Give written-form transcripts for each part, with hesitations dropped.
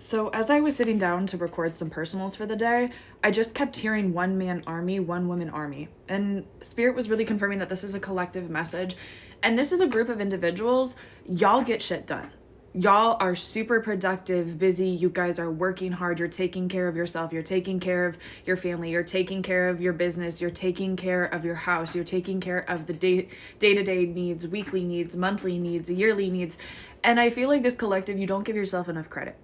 So, as I was sitting down to record some personals for the day, I just kept hearing one man army, one woman army. And Spirit was really confirming that this is a collective message. And this is a group of individuals. Y'all get shit done. Y'all are super productive, busy. You guys are working hard. You're taking care of yourself. You're taking care of your family. You're taking care of your business. You're taking care of your house. You're taking care of the day-to-day needs, weekly needs, monthly needs, yearly needs. And I feel like this collective, you don't give yourself enough credit.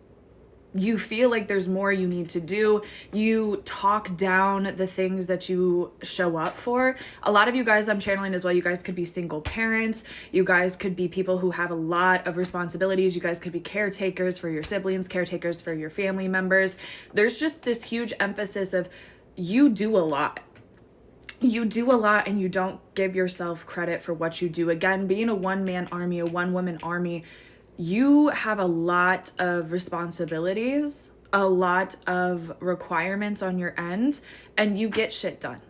You feel like there's more you need to do. You talk down the things that you show up for. A lot of you guys I'm channeling as well, you guys could be single parents. You guys could be people who have a lot of responsibilities. You guys could be caretakers for your siblings, caretakers for your family members. There's just this huge emphasis of you do a lot. You do a lot and you don't give yourself credit for what you do. Again, being a one-man army, a one-woman army, you have a lot of responsibilities, a lot of requirements on your end, and you get shit done.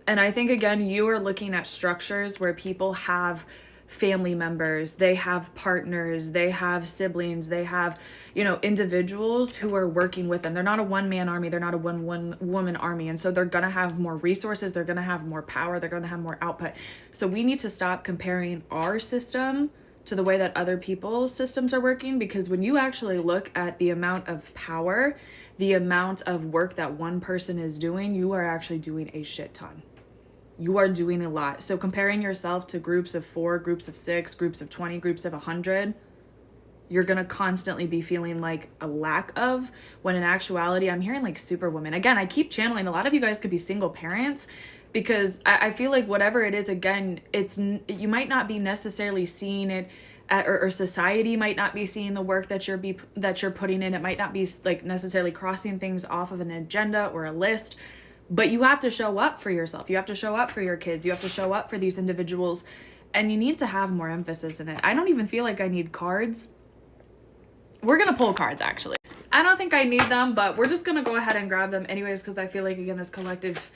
And I think, again, you are looking at structures where people have family members, they have partners, they have siblings, they have, individuals who are working with them. They're not a one-man army, they're not a one-woman army. And so they're going to have more resources, they're going to have more power, they're going to have more output. So we need to stop comparing our system to the way that other people's systems are working, because when you actually look at the amount of power, the amount of work that one person is doing, you are actually doing a shit ton. You are doing a lot. So comparing yourself to groups of 4, groups of 6, groups of 20, groups of 100, you're going to constantly be feeling like a lack of, when in actuality, I'm hearing like superwoman. Again, I keep channeling, a lot of you guys could be single parents, because I feel like whatever it is, again, you might not be necessarily seeing it or society might not be seeing the work that you're putting in. It might not be like necessarily crossing things off of an agenda or a list, but you have to show up for yourself. You have to show up for your kids. You have to show up for these individuals, and you need to have more emphasis in it. I don't even feel like I need cards. We're going to pull cards, actually. I don't think I need them, but we're just going to go ahead and grab them anyways, because I feel like, again, this collective,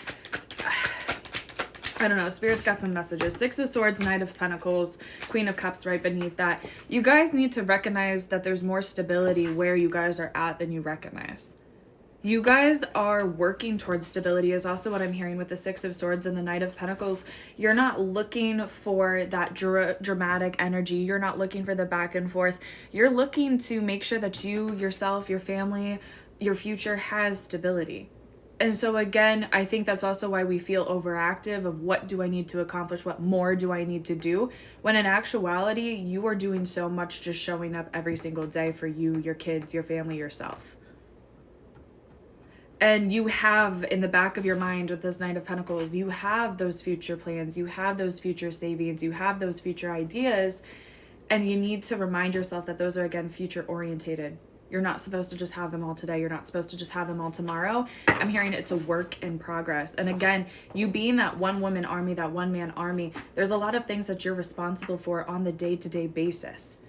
I don't know, Spirit's got some messages. 6 of Swords, Knight of Pentacles, Queen of Cups right beneath that. You guys need to recognize that there's more stability where you guys are at than you recognize. You guys are working towards stability is also what I'm hearing with the 6 of Swords and the Knight of Pentacles. You're not looking for that dramatic energy. You're not looking for the back and forth. You're looking to make sure that you, yourself, your family, your future has stability. And so again, I think that's also why we feel overactive of what do I need to accomplish? What more do I need to do? When in actuality, you are doing so much just showing up every single day for you, your kids, your family, yourself. And you have in the back of your mind with this Knight of Pentacles, you have those future plans, you have those future savings, you have those future ideas, and you need to remind yourself that those are, again, future orientated. You're not supposed to just have them all today. You're not supposed to just have them all tomorrow. I'm hearing it's a work in progress. And again, you being that one-woman army, that one-man army, there's a lot of things that you're responsible for on the day-to-day basis.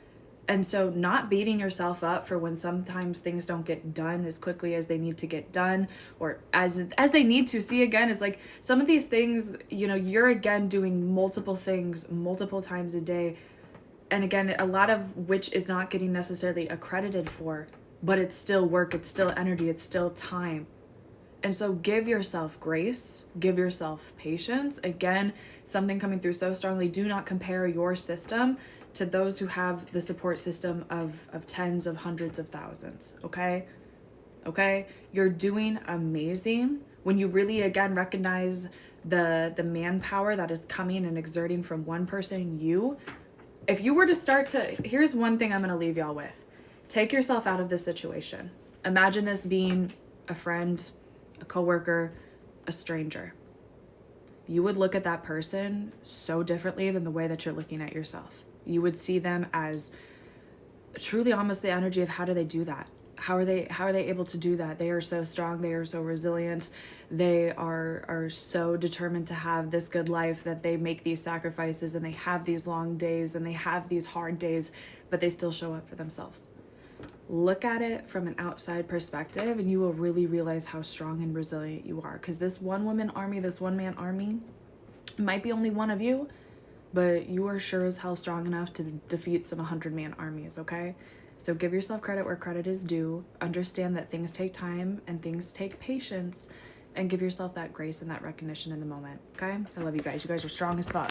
And so not beating yourself up for when sometimes things don't get done as quickly as they need to get done, or as they need to. See, again, it's like some of these things, you're again doing multiple things multiple times a day. And again, a lot of which is not getting necessarily accredited for, but it's still work, it's still energy, it's still time. And so give yourself grace, give yourself patience. Again, something coming through so strongly, do not compare your system to those who have the support system of tens of hundreds of thousands, okay? You're doing amazing when you really, again, recognize the manpower that is coming and exerting from one person, you. If you were to here's one thing I'm going to leave y'all with. Take yourself out of this situation. Imagine this being a friend, a coworker, a stranger. You would look at that person so differently than the way that you're looking at yourself. You would see them as truly almost the energy of how do they do that? How are they able to do that? They are so strong. They are so resilient. They are so determined to have this good life that they make these sacrifices and they have these long days and they have these hard days, but they still show up for themselves. Look at it from an outside perspective and you will really realize how strong and resilient you are. Because this one-woman army, this one-man army, might be only one of you, but you are sure as hell strong enough to defeat some 100-man armies, okay? So give yourself credit where credit is due. Understand that things take time and things take patience, and give yourself that grace and that recognition in the moment. Okay? I love you guys. You guys are strong as fuck.